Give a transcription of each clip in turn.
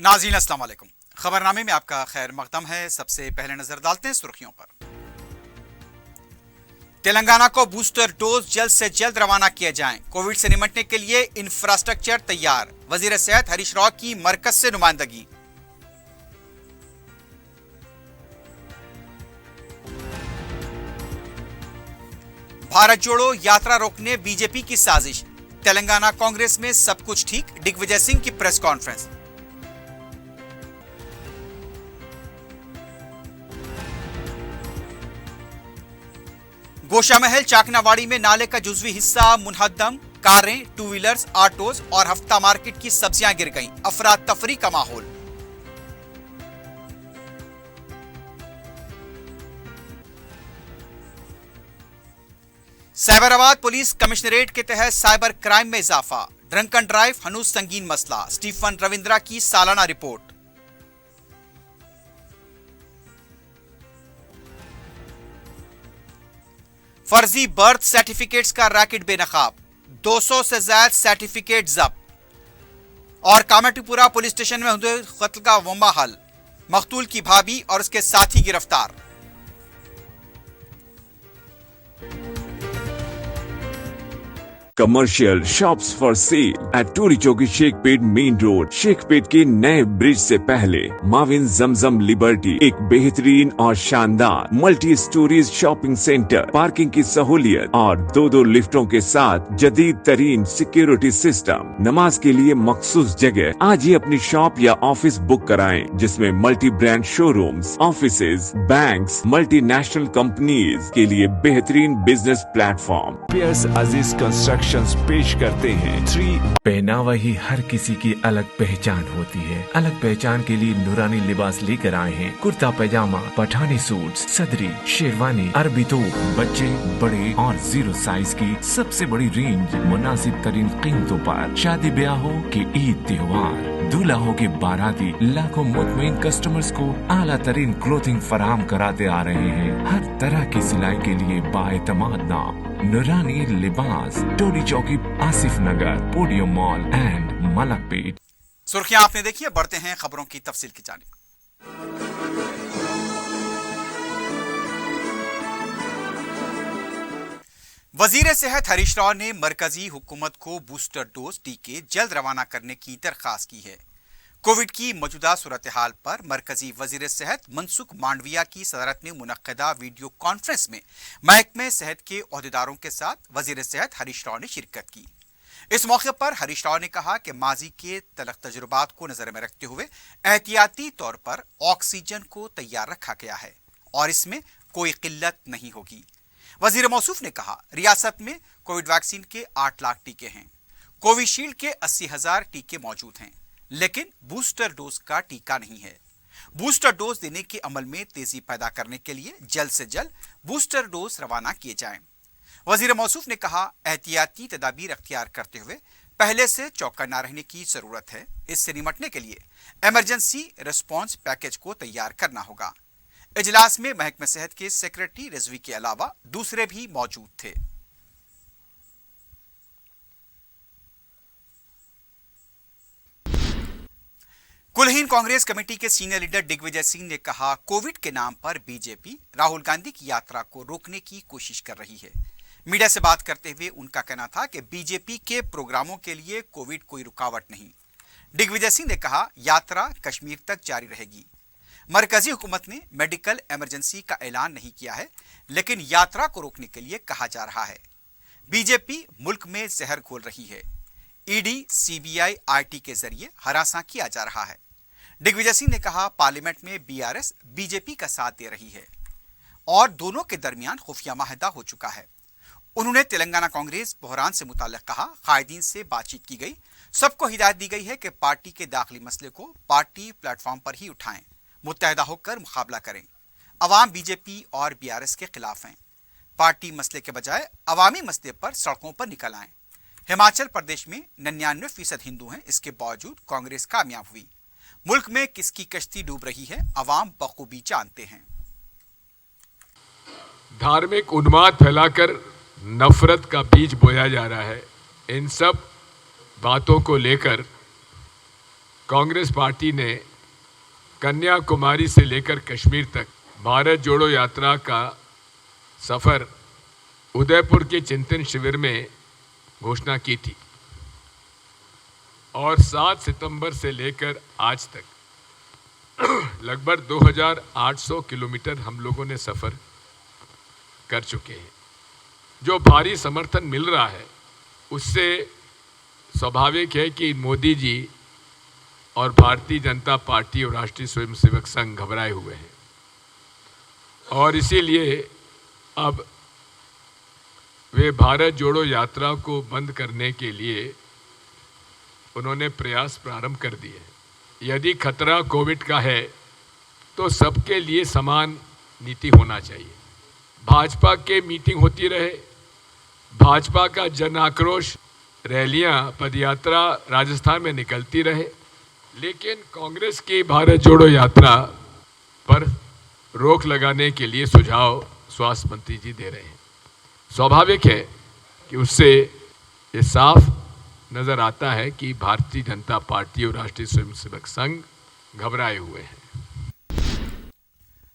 नाज़रीन अस्सलाम वालेकुम। खबरनामे में आपका खैर मकदम है। सबसे पहले नजर डालते हैं सुर्खियों पर। तेलंगाना को बूस्टर डोज जल्द से जल्द रवाना किए जाएं। कोविड से निपटने के लिए इंफ्रास्ट्रक्चर तैयार। वजीर सेहत हरीश राव की मरकज से नुमाइंदगी। भारत जोड़ो यात्रा रोकने बीजेपी की साजिश। तेलंगाना कांग्रेस में सब कुछ ठीक, दिग्विजय सिंह की प्रेस कॉन्फ्रेंस। गोशा महल चाकनावाड़ी में नाले का जुजवी हिस्सा मुनहद्दम। कारें, टू व्हीलर्स, ऑटोज और हफ्ता मार्केट की सब्जियां गिर गईं। अफरा तफरी का माहौल। साइबराबाद पुलिस कमिश्नरेट के तहत साइबर क्राइम में इजाफा। ड्रंक एंड ड्राइव हनूज संगीन मसला। स्टीफन रविंद्रा की सालाना रिपोर्ट। फर्जी बर्थ सर्टिफिकेट्स का रैकेट बेनकाब। 200 से ज्यादा सर्टिफिकेट जब्त। और कामाटीपुरा पुलिस स्टेशन में हुए कत्ल का वंबा हल। मकतूल की भाभी और उसके साथी गिरफ्तार। Commercial shops for sale at Toli Chowki Shaikpet main road. Shaikpet के नए ब्रिज से पहले माविन जमजम लिबर्टी एक बेहतरीन और शानदार multi storeys shopping centre, parking की सहूलियत और दो लिफ्टों के साथ जदीद तरीन सिक्योरिटी सिस्टम। नमाज के लिए मखसूस जगह। आज ही अपनी शॉप या ऑफिस बुक कराएं, जिसमें multi brand showrooms, offices, banks, multinational companies के लिए बेहतरीन बिजनेस प्लेटफॉर्म। पियर्स अजीज कंस्ट्रक्शन पेश करते हैं 3 पहनावा ही हर किसी की अलग पहचान होती है। अलग पहचान के लिए नूरानी लिबास लेकर आए हैं। कुर्ता पैजामा, पठानी सूट, सदरी, शेरवानी, अरबी तोप, बच्चे, बड़े और 0 साइज की सबसे बड़ी रेंज मुनासिब तरीन कीमतों पर। शादी ब्याह हो कि ईद त्योहार, दूल्हा हो के बाराती, लाखों मुतमईन कस्टमर्स को आला तरीन क्लोथिंग फराहम कराते आ रहे हैं। हर तरह की सिलाई के लिए बाएतमाद नाम नूरानी Libas, Toli Chowki, Asif Nagar, podium mall and Malakpet. सुर्खियां आपने देखी है, बढ़ते हैं खबरों की तफसील की जानिब। वजीर सेहत हरीश राव ने मरकजी हुकूमत को बूस्टर डोज टीके जल्द रवाना करने की दरखास्त की है। कोविड की मौजूदा सूरत हाल पर मरकजी वजीर सेहत मनसुख मांडविया की सदारत में मुनक्कदा वीडियो कॉन्फ्रेंस में महकमे सेहत के ओहदेदारों के साथ वजीर सेहत हरीश राव ने शिरकत की। इस मौके पर हरीश राव ने कहा कि माजी के तलख तजुर्बात को नजर में रखते हुए एहतियाती तौर पर ऑक्सीजन को तैयार रखा गया है और इसमें कोई किल्लत नहीं होगी। वजीर मौसूफ ने कहा, रियासत में कोविड वैक्सीन के 8 लाख टीके हैं। कोविशील्ड के 80,000 टीके मौजूद हैं, लेकिन बूस्टर डोज का टीका नहीं है। बूस्टर डोज देने के अमल में तेजी पैदा करने के लिए जल्द से जल्द बूस्टर डोज रवाना किए जाएं। वजीर मौसूफ ने कहा, एहतियाती तदाबीर अख्तियार करते हुए पहले से चौकन्ना रहने की जरूरत है। इससे निपटने के लिए इमरजेंसी रिस्पॉन्स पैकेज को तैयार करना होगा। इजलास में महकमे सेहत के सेक्रेटरी रिजवी के अलावा दूसरे भी मौजूद थे। कुलहीन कांग्रेस कमेटी के सीनियर लीडर दिग्विजय सिंह ने कहा, कोविड के नाम पर बीजेपी राहुल गांधी की यात्रा को रोकने की कोशिश कर रही है। मीडिया से बात करते हुए उनका कहना था कि बीजेपी के प्रोग्रामों के लिए कोविड कोई रुकावट नहीं। दिग्विजय सिंह ने कहा, यात्रा कश्मीर तक जारी रहेगी। मरकजी हुकूमत ने मेडिकल इमरजेंसी का ऐलान नहीं किया है, लेकिन यात्रा को रोकने के लिए कहा जा रहा है। बीजेपी मुल्क में जहर घोल रही है। ईडी, सीबीआई, आईटी के जरिए हरासा किया जा रहा है। दिग्विजय सिंह ने कहा, पार्लियामेंट में बीआरएस बीजेपी का साथ दे रही है और दोनों के दरमियान खुफिया माहिदा हो चुका है। उन्होंने तेलंगाना कांग्रेस बहरान से मुताल्लिक कहा, कायदीन से बातचीत की गई, सबको हिदायत दी गई है कि पार्टी के दाखिली मसले को पार्टी प्लेटफॉर्म पर ही उठाएं, मुत्तहदा होकर मुकाबला करें। अवाम बीजेपी और बीआरएस के खिलाफ हैं। पार्टी मसले के बजाय अवामी मसले पर सड़कों पर निकल आएं। हिमाचल प्रदेश में 99% हिंदू हैं, इसके बावजूद कांग्रेस कामयाब हुई। मुल्क में किसकी कश्ती डूब रही है, अवाम बखूबी जानते हैं। धार्मिक उन्माद फैलाकर नफरत का बीज बोया जा रहा है। इन सब बातों को लेकर कांग्रेस पार्टी ने कन्याकुमारी से लेकर कश्मीर तक भारत जोड़ो यात्रा का सफर उदयपुर के चिंतन शिविर में घोषणा की थी और 7 सितंबर से लेकर आज तक लगभग 2800 किलोमीटर हम लोगों ने सफर कर चुके हैं। जो भारी समर्थन मिल रहा है उससे स्वाभाविक है कि मोदी जी और भारतीय जनता पार्टी और राष्ट्रीय स्वयंसेवक संघ घबराए हुए हैं और इसीलिए अब वे भारत जोड़ो यात्रा को बंद करने के लिए उन्होंने प्रयास प्रारंभ कर दिए। यदि खतरा कोविड का है तो सबके लिए समान नीति होना चाहिए। भाजपा के मीटिंग होती रहे, भाजपा का जन आक्रोश रैलियां पदयात्रा राजस्थान में निकलती रहे, लेकिन कांग्रेस की भारत जोड़ो यात्रा पर रोक लगाने के लिए सुझाव स्वास्थ्य मंत्री जी दे रहे हैं। स्वाभाविक है कि उससे ये साफ नजर आता है कि भारतीय जनता पार्टी और राष्ट्रीय स्वयंसेवक संघ घबराए हुए हैं।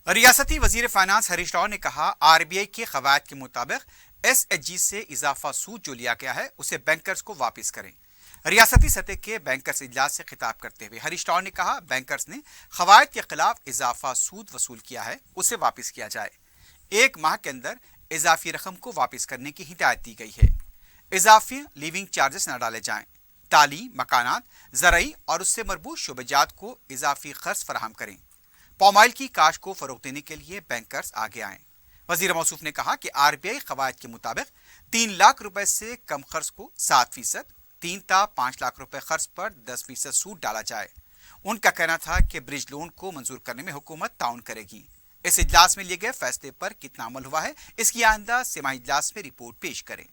रियासती वजीर फाइनेंस हरीश राव ने कहा, आरबीआई के कवायद के मुताबिक एसएचजी से इजाफा सूद जो लिया गया है उसे बैंकर्स को वापस करें। रियासती सतह के बैंकर्स इजलास से खिताब करते हुए हरीश राव ने कहा, बैंकर्स ने कवायद के खिलाफ इजाफा सूद वसूल किया है उसे वापस किया जाए। 1 माह के अंदर इजाफी रकम को वापस करने की हिदायत दी गई है। इजाफी लिविंग चार्जेस न डाले जाएं। तालीम, मकानात, ज़राई और उससे मरबूत शोबेजात को इजाफी खर्च फराहम करें। पामाइल की काश को फरोग देने के लिए बैंकर्स आगे आएं। वजीर मौसूफ ने कहा कि आरबीआई कवायद के मुताबिक 3 लाख रुपए से कम खर्च को 7%, 3 ता 5 लाख रुपए खर्च पर 10% सूद डाला जाए। उनका कहना था कि ब्रिज लोन को मंजूर करने में हुकूमत ताउन करेगी। इस इजलास में लिए गए फैसले पर कितना अमल हुआ है इसकी आइंदा सिमाही इजलास में रिपोर्ट पेश करें।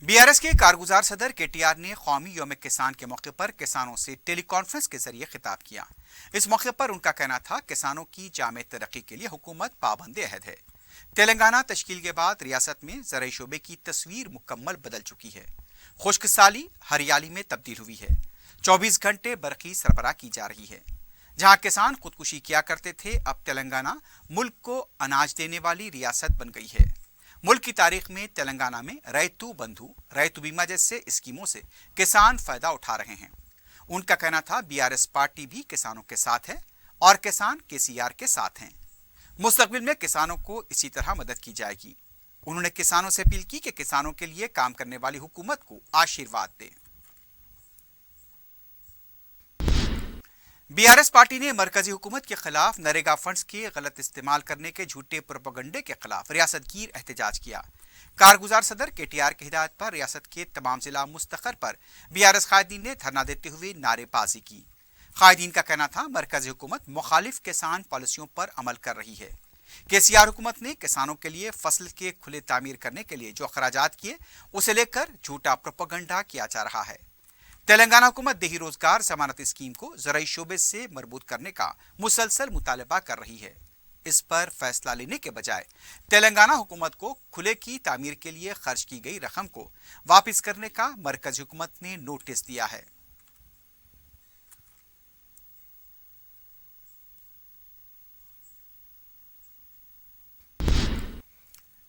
बीआरएस के कारगुजार सदर केटीआर ने कौमी यौम किसान के मौके पर किसानों से टेली कॉन्फ्रेंस के जरिए खिताब किया। इस मौके पर उनका कहना था, किसानों की जामे तरक्की के लिए हुकूमत पाबंद अहद है। तेलंगाना तश्कील के बाद रियासत में ज़राई शोबे की तस्वीर मुकम्मल बदल चुकी है। खुश्क साली हरियाली में तब्दील हुई है। 24 घंटे बरक़ी सरबराह की जा रही है। जहां किसान खुदकुशी किया करते थे, अब तेलंगाना मुल्क को अनाज देने वाली रियासत बन गई है। मुल्क की तारीख में तेलंगाना में रैतु बंधु, रैतु बीमा जैसे स्कीमों से किसान फायदा उठा रहे हैं। उनका कहना था, बीआरएस पार्टी भी किसानों के साथ है और किसान केसीआर के साथ हैं। मुस्तकबिल में किसानों को इसी तरह मदद की जाएगी। उन्होंने किसानों से अपील की कि किसानों के लिए काम करने वाली हुकूमत को आशीर्वाद दें। बीआरएस पार्टी ने मरकजी हुकूमत के खिलाफ नरेगा फंड्स के गलत इस्तेमाल करने के झूठे प्रोपेगेंडे के खिलाफ रियासतगीर एहतजाज किया। कारगुजार सदर केटीआर की हिदायत पर रियासत के तमाम जिला मुस्तखर पर बीआरएस कायदीन ने धरना देते हुए नारेबाजी की। कायदीन का कहना था, मरकजी हुकूमत मुखालिफ किसान पॉलिसियों पर अमल कर रही है। केसीआर हुकूमत ने किसानों के लिए फसल के खुले तामीर करने के लिए जो अखराजात किए उसे लेकर झूठा प्रोपेगेंडा किया जा रहा है। तेलंगाना हुकूमत देही रोजगार जमानत स्कीम को ज़राई शोबे से मरबूत करने का मुसलसल मुतालबा कर रही है। इस पर फैसला लेने के बजाय तेलंगाना हुकूमत को खुले की तामीर के लिए खर्च की गई रकम को वापस करने का मरकजी हुकूमत ने नोटिस दिया है।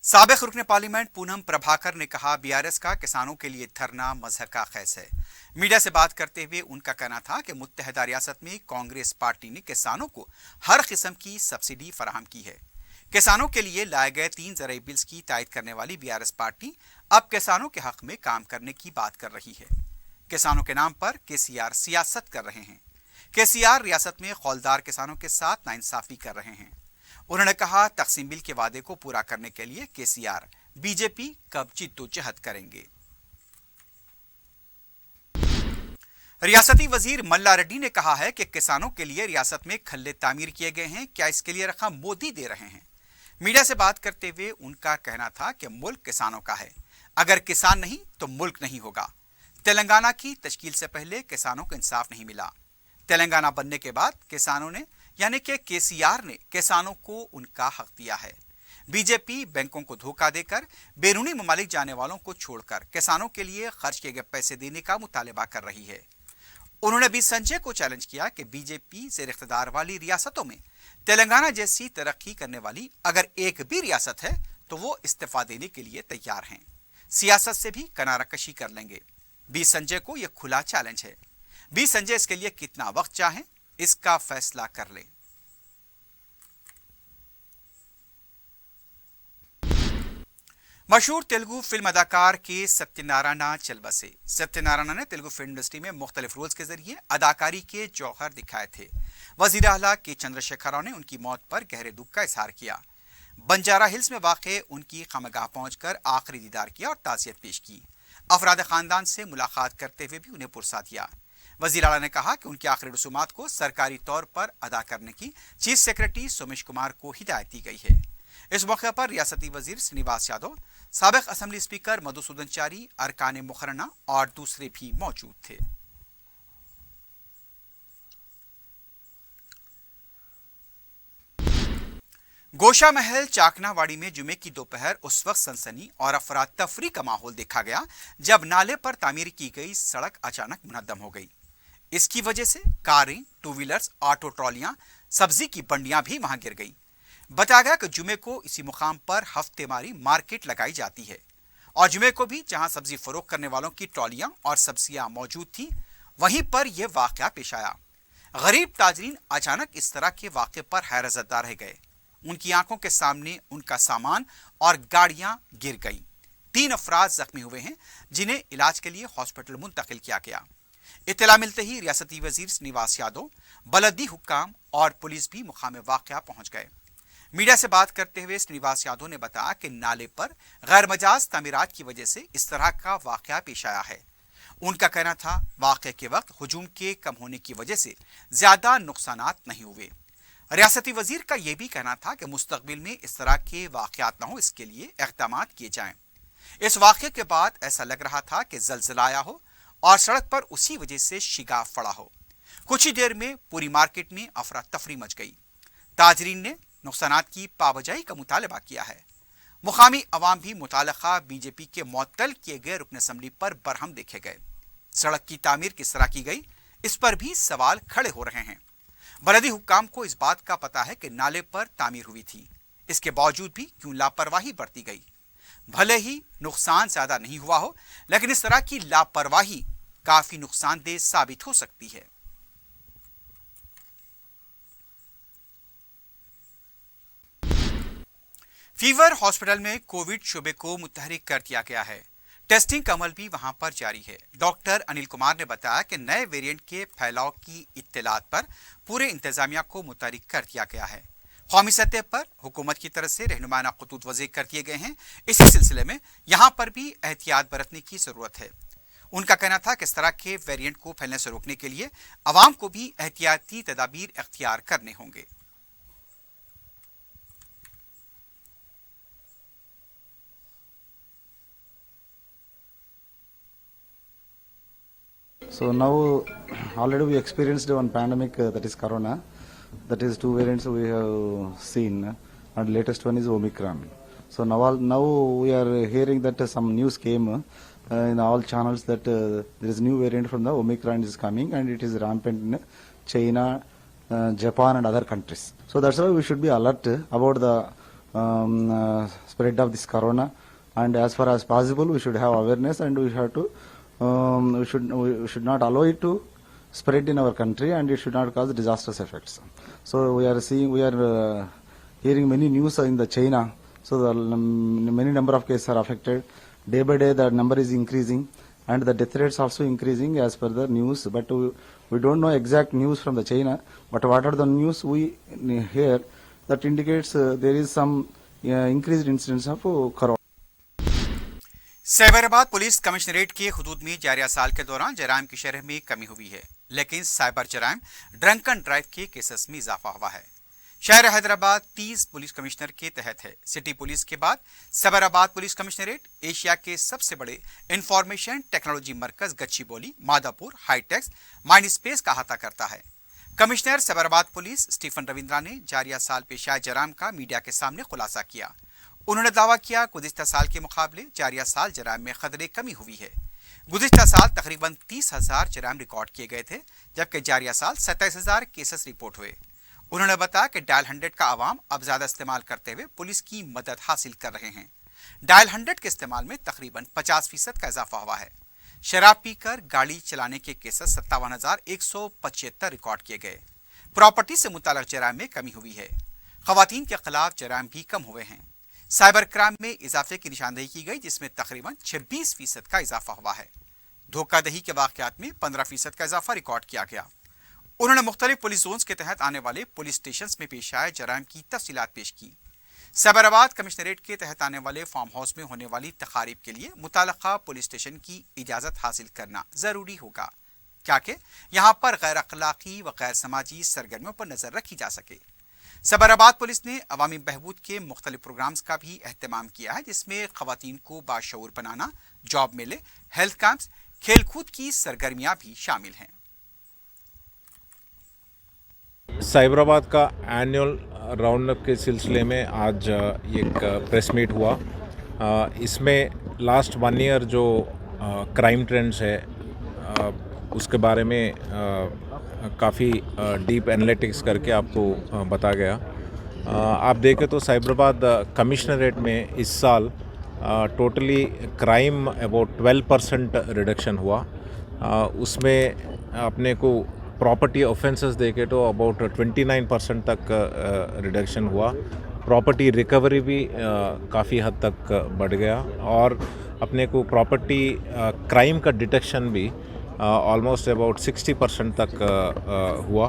साबिक रुकन पार्लियामेंट पूनम प्रभाकर ने कहा, बीआरएस का किसानों के लिए धरना मजहक का खैस है। मीडिया से बात करते हुए उनका कहना था कि मुत्तहदा रियासत में कांग्रेस पार्टी ने किसानों को हर किस्म की सब्सिडी फराहम की है। किसानों के लिए लाए गए 3 ज़राई बिल्स की तायद करने वाली बीआरएस पार्टी अब किसानों के हक में काम करने की बात कर रही है। किसानों के नाम पर केसीआर सियासत कर रहे हैं। केसीआर रियासत में खौलदार किसानों के साथ नाइंसाफी कर रहे हैं। उन्होंने कहा, तकसीम बिल के वादे को पूरा करने के लिए केसीआर बीजेपी कब जिद्दोजहद करेंगे। रियासती वजीर मल्ला रेड्डी ने कहा है कि किसानों के लिए रियासत में खल्ले तामीर किए गए हैं। क्या इसके लिए रकम मोदी दे रहे हैं? मीडिया से बात करते हुए उनका कहना था कि मुल्क किसानों का है, अगर किसान नहीं तो मुल्क नहीं होगा। तेलंगाना की तश्कील से पहले किसानों को इंसाफ नहीं मिला। तेलंगाना बनने के बाद किसानों ने यानी कि केसीआर ने किसानों को उनका हक दिया है। बीजेपी बैंकों को धोखा देकर बैरूनी ममालिक जाने वालों को छोड़कर किसानों के लिए खर्च किए गए पैसे देने का मुतालबा कर रही है। उन्होंने बी संजय को चैलेंज किया कि बीजेपी से इख्तियार वाली रियासतों में तेलंगाना जैसी तरक्की करने वाली अगर एक भी रियासत है तो वो इस्तीफा देने के लिए तैयार हैं, सियासत से भी किनारा कशी कर लेंगे। बी संजय को यह खुला चैलेंज है। बी संजय इसके लिए कितना वक्त चाहें इसका फैसला कर लें। मशहूर तेलुगु फिल्म अदाकार के सत्यनारायण चल बसे। सत्यनारायण ने तेलुगु फिल्म इंडस्ट्री में मुख्तलिफ रोल्स के जरिए अदाकारी के जौहर दिखाए थे। वजीर आला के चंद्रशेखर राव ने उनकी मौत पर गहरे दुख का इजहार किया। बंजारा हिल्स में वाक़ उनकी खमगाह पहुंचकर आखिरी दीदार किया और ताज़ियत पेश की। अफराद खानदान से मुलाकात करते हुए भी उन्हें पुरसा दिया। वजीर आला ने कहा कि उनकी आखिरी रसूमात को सरकारी तौर पर अदा करने की चीफ सेक्रेटरी सोमेश कुमार को हिदायत दी गई है। इस मौके पर रियासती वजीर श्रीनिवास यादव, साबिक असेंबली स्पीकर मधुसूदन चारी, अरकान मुखरना और दूसरे भी मौजूद थे। गोशा महल चाकनावाड़ी में जुमे की दोपहर उस वक्त सनसनी और अफरा तफरी का माहौल देखा गया जब नाले पर तामीर की गई सड़क अचानक मुनद्दम हो गई। इसकी वजह से कारें, टू व्हीलर्स, ऑटो ट्रॉलियां, सब्जी की बंडियां भी वहां गिर गई। बताया गया कि जुमे को इसी मुकाम पर हफ्तेवारी मार्केट लगाई जाती है और जुमे को भी जहां सब्जी फरोख्त करने वालों की ट्रॉलियां और सब्जियां मौजूद थी वहीं पर यह वाकया पेश आया। गरीब ताजरीन अचानक इस तरह के वाक़े पर हैरतज़दा रह गए। उनकी आंखों के सामने उनका सामान और गाड़ियां गिर गईं। 3 अफराद जख्मी हुए हैं जिन्हें इलाज के लिए हॉस्पिटल मुंतकिल किया गया। इत्तला मिलते ही रियासती वजीर श्रीनिवास यादव, बलदी हुक्काम और पुलिस भी मुकाम वाक़या पहुंच गए। मीडिया से बात करते हुए श्रीनिवास यादव ने बताया कि नाले पर गैर मजाज तामीरात की वजह से इस तरह का वाक़या पेश आया है। उनका कहना था वाक़े के वक्त हुजूम के कम होने की वजह से ज्यादा नुकसानात नहीं हुए। रियासती वजीर का यह भी कहना था कि मुस्तकबिल में इस तरह के वाक़यात न हो इसके लिए इक़दामात किए जाएं। इस वाक़े के बाद ऐसा लग रहा था कि ज़लज़ला आया हो और सड़क पर उसी वजह से शिगाफ पड़ा हो। कुछ ही देर में पूरी मार्केट में अफरा तफरी मच गई। ताजरीन ने नुकसानात की पाबजाई का मुतालबा किया है। मुकामी अवाम भी मुतालका बीजेपी के मुअत्तल किए गए रुकन असम्बली पर बरहम देखे गए। सड़क की तामीर किस तरह की गई इस पर भी सवाल खड़े हो रहे हैं। बलदी हुक्काम को इस बात का पता है कि नाले पर तामीर हुई थी, इसके बावजूद भी क्यों लापरवाही बरती गई। भले ही नुकसान ज्यादा नहीं हुआ हो लेकिन इस तरह की लापरवाही काफी नुकसानदेह साबित हो सकती है। फीवर हॉस्पिटल में कोविड शोबे को मुतहरिक कर दिया गया है। टेस्टिंग का अमल भी वहां पर जारी है। डॉक्टर अनिल कुमार ने बताया कि नए वेरिएंट के फैलाव की इत्तलात पर पूरे इंतजामिया को मुतहरिक कर दिया गया है। कौमी सतह पर हुकूमत की तरफ से रहनुमाना खतूत वज़े कर दिए गए हैं। इसी सिलसिले में यहां पर भी एहतियात बरतने की जरूरत है। उनका कहना था कि इस तरह के वेरिएंट को फैलने से रोकने के लिए अवाम को भी एहतियाती तदाबीर इख्तियार करने होंगे। So now already we experienced one pandemic that is Corona. That is 2 variants we have seen, and latest one is Omicron. So now we are hearing that some news came in all channels that there is new variant from the Omicron is coming and it is rampant in China, Japan and other countries. So that's why we should be alert about the spread of this Corona, and as far as possible we should have awareness and we have to we should not allow it to spread in our country and it should not cause disastrous effects. So we are hearing many news in the China. So the many number of cases are affected. Day by day the number is increasing and the death rates also increasing as per the news. But we don't know exact news from the China. But what are the news we hear that indicates there is some increased incidence of corona. Cyberabad police commissionerate के हुदूद में जारिया साल के दौरान जराइम की शरह में कमी हुई है, लेकिन साइबर जराइम, ड्रंक एंड ड्राइव के केसेस में इजाफा हुआ है। शहर हैदराबाद 30 पुलिस कमिश्नर के तहत है। सिटी पुलिस के बाद साइबराबाद पुलिस कमिश्नरेट एशिया के सबसे बड़े इंफॉर्मेशन टेक्नोलॉजी मरकज गच्चीबोली, मादापुर, हाईटेक्स, माइंड स्पेस का अहाता करता है। Commissioner Cyberabad police Stephen Ravindra ने जारिया साल पेश आए जराइम का मीडिया के सामने खुलासा किया। उन्होंने दावा किया गुज़िश्ता साल के मुकाबले जारिया साल जराइम में खतरे कमी हुई है। गुज़िश्ता साल तकरीबन 30,000 जराइम रिकॉर्ड किए गए थे, जबकि जारिया साल 27,000 केसेस रिपोर्ट हुए। उन्होंने बताया कि डायल 100 का आवाम अब ज़्यादा इस्तेमाल करते हुए पुलिस की मदद हासिल कर रहे हैं। डायल 100 के इस्तेमाल में तकरीबन 50% का इजाफा हुआ है। शराब पीकर गाड़ी चलाने के केसेस 57,175 रिकॉर्ड किए गए। प्रॉपर्टी से मुताल्लिक जराइम में कमी हुई है। खवातीन के खिलाफ जराइम भी कम हुए हैं। साइबर क्राइम में इजाफे की निशानदेही की गई, जिसमें तकरीबन 26% का इजाफा हुआ है। धोखाधड़ी के वाकयात में 15% का इजाफा रिकॉर्ड किया गया। उन्होंने मुख्तलिफ पुलिस जोन्स के तहत आने वाले पुलिस स्टेशन में पेश आए जराइम की तफसीलात पेश की। साइबराबाद कमिश्नरेट के तहत आने वाले फार्म हाउस में होने वाली तकारीब के लिए मुताल्लिका पुलिस स्टेशन की इजाज़त हासिल करना ज़रूरी होगा, ताकि यहाँ पर गैर अखलाकी व गैर समाजी सरगर्मियों पर नज़र रखी जा सके। साइबराबाद पुलिस ने अवामी बहबूद के मुख्तलिफ प्रोग्राम्स का भी अहतमाम किया है, जिसमें खवातीन को बाशऊर बनाना, जॉब मेले, हेल्थ कैंप्स, खेलकूद की सरगर्मियाँ भी शामिल हैं। साइबराबाद का एनुअल राउंड अप के सिलसिले में आज एक प्रेस मीट हुआ। इसमें लास्ट 1 ईयर जो क्राइम ट्रेंड्स है उसके बारे में काफ़ी डीप एनालिटिक्स करके आपको बता गया। आप देखें तो साइबराबाद कमिश्नरेट में इस साल टोटली क्राइम अबाउट 12% रिडक्शन हुआ। उसमें अपने को प्रॉपर्टी ऑफेंसेस देखे तो अबाउट 29% तक रिडक्शन हुआ। प्रॉपर्टी रिकवरी भी काफ़ी हद तक बढ़ गया और अपने को प्रॉपर्टी क्राइम का डिटेक्शन भी ऑलमोस्ट अबाउट 60% तक हुआ।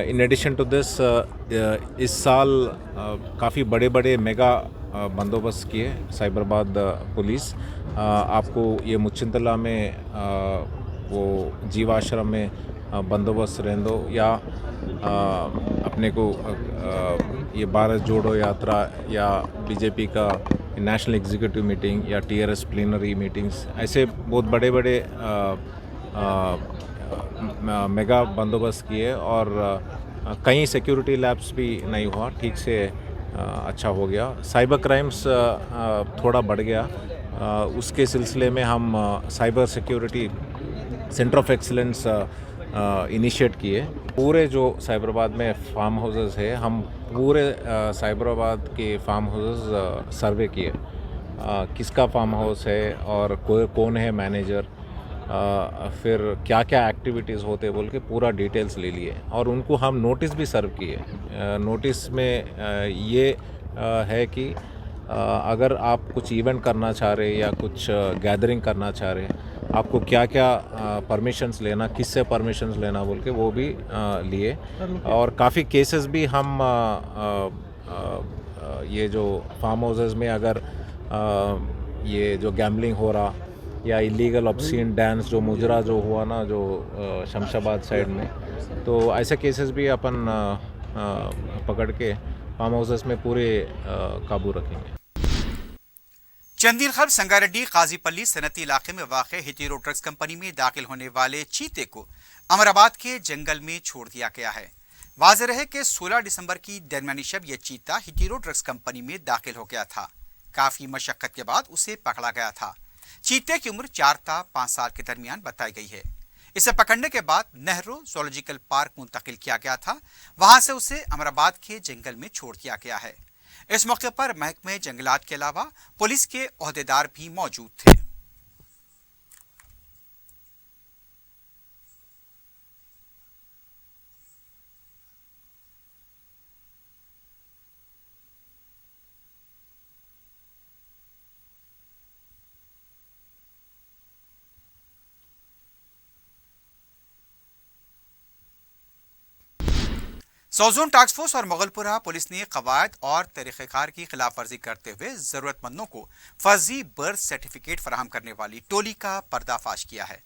इन एडिशन टू दिस इस साल काफ़ी बड़े बड़े मेगा बंदोबस्त किए साइबराबाद पुलिस। आपको ये मुचिंतला में वो जीवाश्रम में बंदोबस्त रहने दो या अपने को ये भारत जोड़ो यात्रा या बीजेपी का नेशनल एग्जीक्यूटिव मीटिंग या टीआरएस प्लीनरी मीटिंग्स, ऐसे बहुत बड़े बड़े मेगा बंदोबस्त किए और कहीं सिक्योरिटी लैब्स भी नहीं हुआ, ठीक से अच्छा हो गया। साइबर क्राइम्स थोड़ा बढ़ गया, उसके सिलसिले में हम cyber security centre of excellence initiate किए। पूरे जो साइबराबाद में फार्म हाउसेस है, हम पूरे साइबराबाद के फार्म हाउसेस सर्वे किए, किसका फार्म हाउस है और कौन है मैनेजर, फिर क्या क्या एक्टिविटीज़ होते बोल के पूरा डिटेल्स ले लिए और उनको हम नोटिस भी सर्व किए। नोटिस में ये है कि अगर आप कुछ इवेंट करना चाह रहे या कुछ गैदरिंग करना चाह रहे, आपको क्या क्या परमिशंस लेना, किससे परमिशंस लेना बोल के वो भी लिए। और काफ़ी केसेस भी हम ये जो फार्म हाउसेस में अगर ये जो गैम्बलिंग हो रहा या इलीगल ऑब्सीन डांस जो मुजरा जो हुआ ना जो शमशाबाद साइड में, तो ऐसे केसेस भी अपन पकड़ के फार्म हाउसेस में पूरे काबू रखेंगे। चंदील खल्ब संगारेड्डी काजीपल्ली सनती इलाके में वाक़ हिटीरो ड्रग्स कंपनी में दाखिल होने वाले चीते को अमराबाद के जंगल में छोड़ दिया गया है। वाज़ेह रहे कि 16 दिसंबर की दरमियानी शब यह चीता हिटीरो ड्रग्स कंपनी में दाखिल हो गया था। काफ़ी मशक्क़त के बाद उसे पकड़ा गया था। चीते की उम्र 4 था 5 साल के दरमियान बताई गई है। इसे पकड़ने के बाद नेहरू ज़ूलॉजिकल पार्क मुंतकिल किया गया था। वहां से उसे अमराबाद के जंगल में छोड़ दिया गया है। इस मौके पर महकमे जंगलात के अलावा पुलिस के ओहदेदार भी मौजूद थे। सौजोन टास्क फोर्स और मुगलपुरा पुलिस ने कवायद और तरीक़ेकार की खिलाफ वर्जी करते हुए जरूरतमंदों को फर्जी बर्थ सर्टिफिकेट फराहम करने वाली टोली का पर्दाफाश किया है।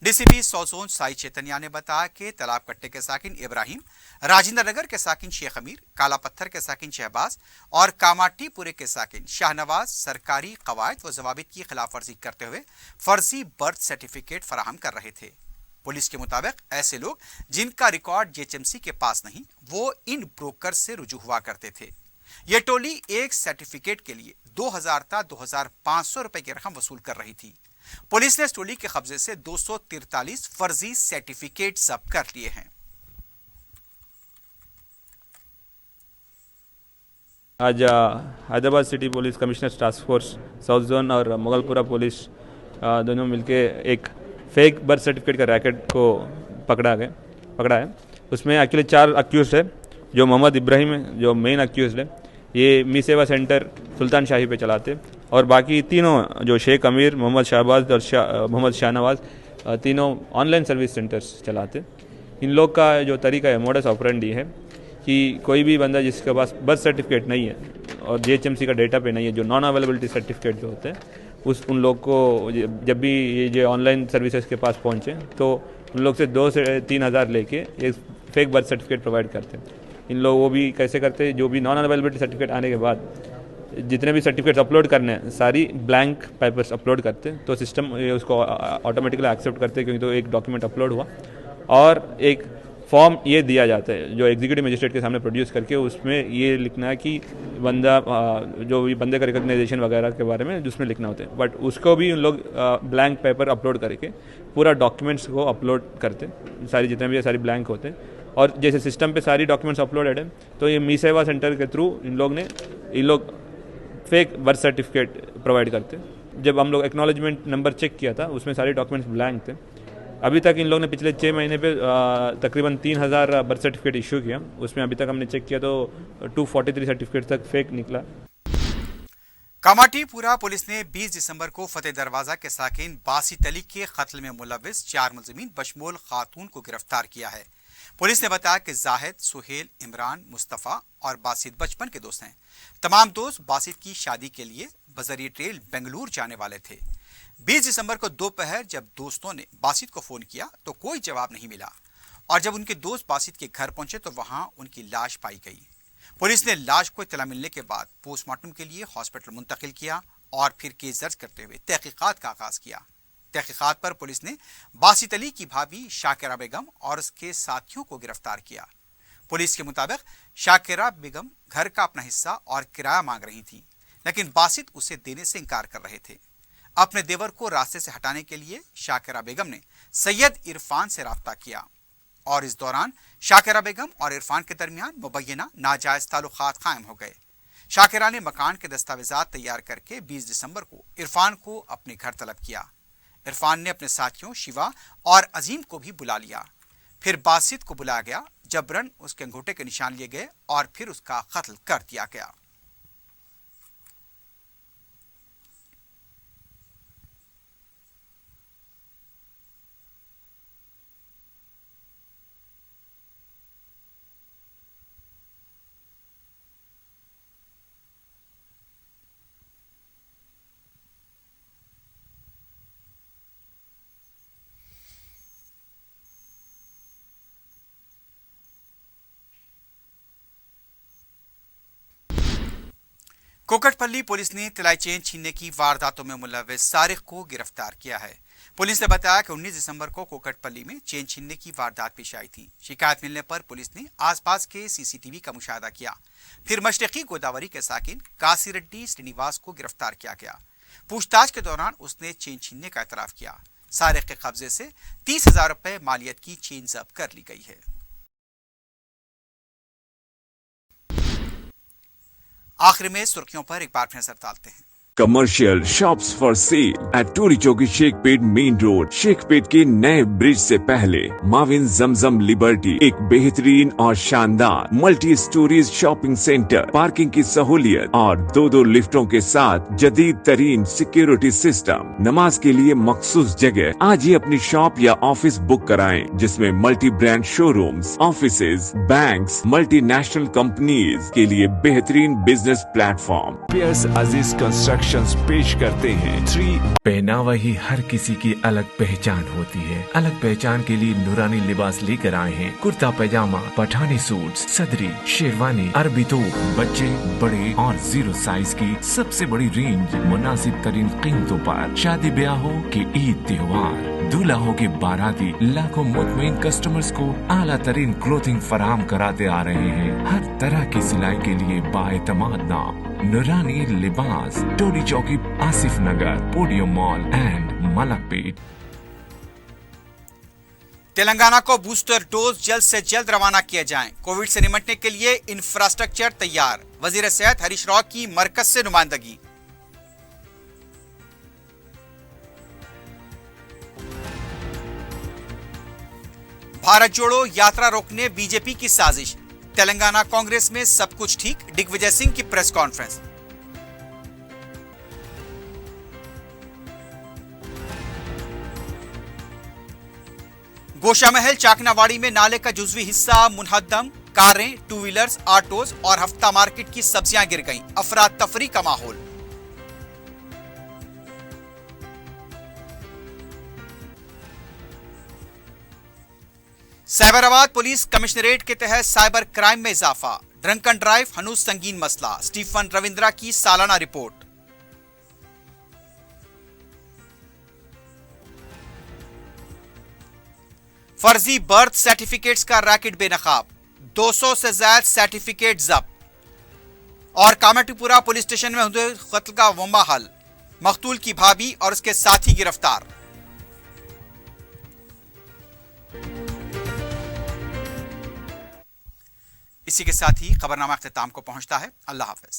डीसीपी सौजोन साई चैतन्या ने बताया कि तालाब कट्टे के साकिन इब्राहिम, राजेंद्र नगर के साकिन शेख अमीर, काला पत्थर के साकिन शहबाज और कामाटीपुरे के साकिन शाहनवाज सरकारी कवायद व जवाबित की खिलाफ वर्जी करते हुए फर्जी बर्थ सर्टिफिकेट फराहम कर रहे थे। पुलिस के मुताबिक ऐसे लोग जिनका रिकॉर्ड जेएचएमसी के पास नहीं, वो इन ब्रोकर से रुजू हुआ करते थे। ये टोली एक सर्टिफिकेट के लिए 2000 था 2500 रुपए की रकम वसूल कर रही थी। पुलिस ने इस टोली के कब्जे से 243 फर्जी सर्टिफिकेट जब्त कर लिए हैं। आज Hyderabad city police commissioner task force south zone और मोगलपुरा पुलिस दोनों मिलके एक फेक बर्थ सर्टिफिकेट का रैकेट को पकड़ा है। उसमें एक्चुअली 4 अक्यूज है। जो मोहम्मद इब्राहिम है, जो मेन अक्यूज है, ये मी सेवा सेंटर सुल्तान शाही पे चलाते, और बाकी तीनों जो शेख अमीर, मोहम्मद शहबाज और मोहम्मद शाहनवाज, तीनों ऑनलाइन सर्विस सेंटर्स चलाते। इन लोग का जो तरीका है, मोडस ऑपरेंडी है कि कोई भी बंदा जिसके पास बर्थ सर्टिफिकेट नहीं है और जीएचएमसी का डेटा पे नहीं है, जो नॉन अवेलेबिलिटी सर्टिफिकेट जो होते हैं, उन लोग को जब भी ये जो ऑनलाइन सर्विसेज के पास पहुँचे तो उन लोग से 2 से 3 हज़ार लेके एक फेक बर्थ सर्टिफिकेट प्रोवाइड करते हैं। इन लोग वो भी कैसे करते हैं, जो भी नॉन अवेलेबिलिटी सर्टिफिकेट आने के बाद जितने भी सर्टिफिकेट्स अपलोड करने हैं सारी ब्लैंक पेपर्स अपलोड करते हैं, तो सिस्टम उसको ऑटोमेटिकली एक्सेप्ट करते हैं, क्योंकि तो एक डॉक्यूमेंट अपलोड हुआ। और एक फॉर्म ये दिया जाता है जो एग्जीक्यूटिव मजिस्ट्रेट के सामने प्रोड्यूस करके, उसमें ये लिखना है कि बंदा जो भी बंदे का रिकग्नाइजेशन वगैरह के बारे में जिसमें लिखना होता है, बट उसको भी उन लोग ब्लैंक पेपर अपलोड करके पूरा डॉक्यूमेंट्स को अपलोड करते हैं, सारी जितने भी सारी ब्लैंक होते हैं। और जैसे सिस्टम पे सारी डॉक्यूमेंट्स अपलोडेड है, तो ये मी सेवा सेंटर के थ्रू इन लोग फेक बर्थ सर्टिफिकेट प्रोवाइड करते हैं। जब हम लोग एक्नॉलेजमेंट नंबर चेक किया था, उसमें सारे डॉक्यूमेंट्स ब्लैंक थे। अभी तक इन लोगों ने पिछले 6 महीने पे तकरीबन 3000 बर्थ सर्टिफिकेट इशू किया। उसमें अभी तक हमने चेक किया तो 243 सर्टिफिकेट तक फेक निकला। कामाटीपुरा पुलिस ने 20 दिसंबर को फतेह दरवाजा के साकिन बासित अली के कत्ल में मुलव्विस 4 मुलजिमीन बशमूल खातून को गिरफ्तार किया है। पुलिस ने बताया कि जाहिद, सुहेल, इमरान, मुस्तफ़ा और बासित बचपन के दोस्त हैं। तमाम दोस्त बासित की शादी के लिए बजरिए ट्रेल बेंगलुरु जाने वाले थे। 20 दिसंबर को दोपहर जब दोस्तों ने बासित को फोन किया तो कोई जवाब नहीं मिला, और जब उनके दोस्त बासित के घर पहुंचे तो वहां उनकी लाश पाई गई। पुलिस ने लाश को इत्तला मिलने के बाद पोस्टमार्टम के लिए हॉस्पिटल मुंतकिल किया और फिर केस दर्ज करते हुए तहकीकात का आगाज किया। तहकीकात पर पुलिस ने बासित अली की भाभी शाकिरा बेगम और उसके साथियों को गिरफ्तार किया। पुलिस के मुताबिक शाकिरा बेगम घर का अपना हिस्सा और किराया मांग रही थी, लेकिन बासित उसे देने से इनकार कर रहे थे। अपने देवर को रास्ते से हटाने के लिए शाकिरा बेगम ने सैयद इरफान से राब्ता किया, और इस दौरान शाकिरा बेगम और इरफान के दरमियान मुबैना नाजायज ताल्लुकात कायम हो गए। शाकिरा ने मकान के दस्तावेजात तैयार करके 20 दिसंबर को इरफान को अपने घर तलब किया। इरफान ने अपने साथियों शिवा और अजीम को भी बुला लिया। फिर बासित को बुलाया गया, जबरन उसके अंगूठे के निशान लिए गए और फिर उसका कत्ल कर दिया गया। कोकटपल्ली पुलिस ने तिलाई चेन छीनने की वारदातों में मुलव्विस सारिक को गिरफ्तार किया है। पुलिस ने बताया कि 19 दिसंबर को कोकटपल्ली में चेन छीनने की वारदात पेश आई थी। शिकायत मिलने पर पुलिस ने आसपास के सीसीटीवी का मुशाहिदा किया। फिर मशरकी गोदावरी के साकिन कासिरेड्डी श्रीनिवास को गिरफ्तार किया गया। पूछताछ के दौरान उसने चेन छीनने का एतराफ किया। सारिक के कब्जे से 30,000 रुपए मालियत की चेन जब्त कर ली गई है। आखिर में सुर्खियों पर एक बार फिर नजर डालते हैं। Commercial shops for sale at Toli Chowki Shaikpet main road. Shaikpet के नए ब्रिज से पहले माविन जमजम लिबर्टी एक बेहतरीन और शानदार multi storeys shopping centre, parking की सहूलियत और 2 लिफ्टों के साथ जदीद तरीन सिक्योरिटी सिस्टम, नमाज के लिए मखसूस जगह। आज ही अपनी शॉप या ऑफिस बुक कराएं, जिसमें multi brand showrooms, offices, banks, multinational companies के लिए बेहतरीन बिजनेस प्लेटफॉर्म। पियर्स अजीज कंस्ट्रक्शंस पेश करते हैं 3 पहनावा ही हर किसी की अलग पहचान होती है। अलग पहचान के लिए नूरानी लिबास लेकर आए हैं। कुर्ता पैजामा, पठानी सूट, सदरी, शेरवानी, अरबी तोप, बच्चे, बड़े और 0 साइज की सबसे बड़ी रेंज मुनासिब तरीन कीमतों पर। शादी ब्याह हो कि ईद त्योहार, दूल्हों के बाराती लाखों मुतमईन कस्टमर्स को आला तरीन क्लोथिंग फराहम कराते आ रहे हैं। हर तरह की सिलाई के लिए बाएतमाद नाम नूरानी Libas, Toli Chowki, Asif Nagar, podium mall and Malakpet. Telangana को बूस्टर डोज जल्द से जल्द रवाना किया जाए। कोविड से निपटने के लिए इंफ्रास्ट्रक्चर तैयार। वजीर सेहत हरीश राव की मरकज से नुमाइंदगी। भारत जोड़ो यात्रा रोकने बीजेपी की साजिश। तेलंगाना कांग्रेस में सब कुछ ठीक, दिग्विजय सिंह की प्रेस कॉन्फ्रेंस। गोशा महल चाकनावाड़ी में नाले का जुजवी हिस्सा मुनहद्दम, कारें, टू व्हीलर्स, ऑटोज और हफ्ता मार्केट की सब्जियां गिर गईं। अफरा तफरी का माहौल। साइबराबाद पुलिस कमिश्नरेट के तहत साइबर क्राइम में इजाफा। ड्रंक एंड ड्राइव हनूज संगीन मसला। स्टीफन रविंद्रा की सालाना रिपोर्ट। फर्जी बर्थ सर्टिफिकेट्स का रैकेट बेनकाब। 200 से ज्यादा सर्टिफिकेट जब्त। और कामाटीपुरा पुलिस स्टेशन में हुए कत्ल का वम्बा हल। मकतूल की भाभी और उसके साथी गिरफ्तार। इसी के साथ ही खबरनामा इख्तिताम को पहुंचता है। अल्लाह हाफिज।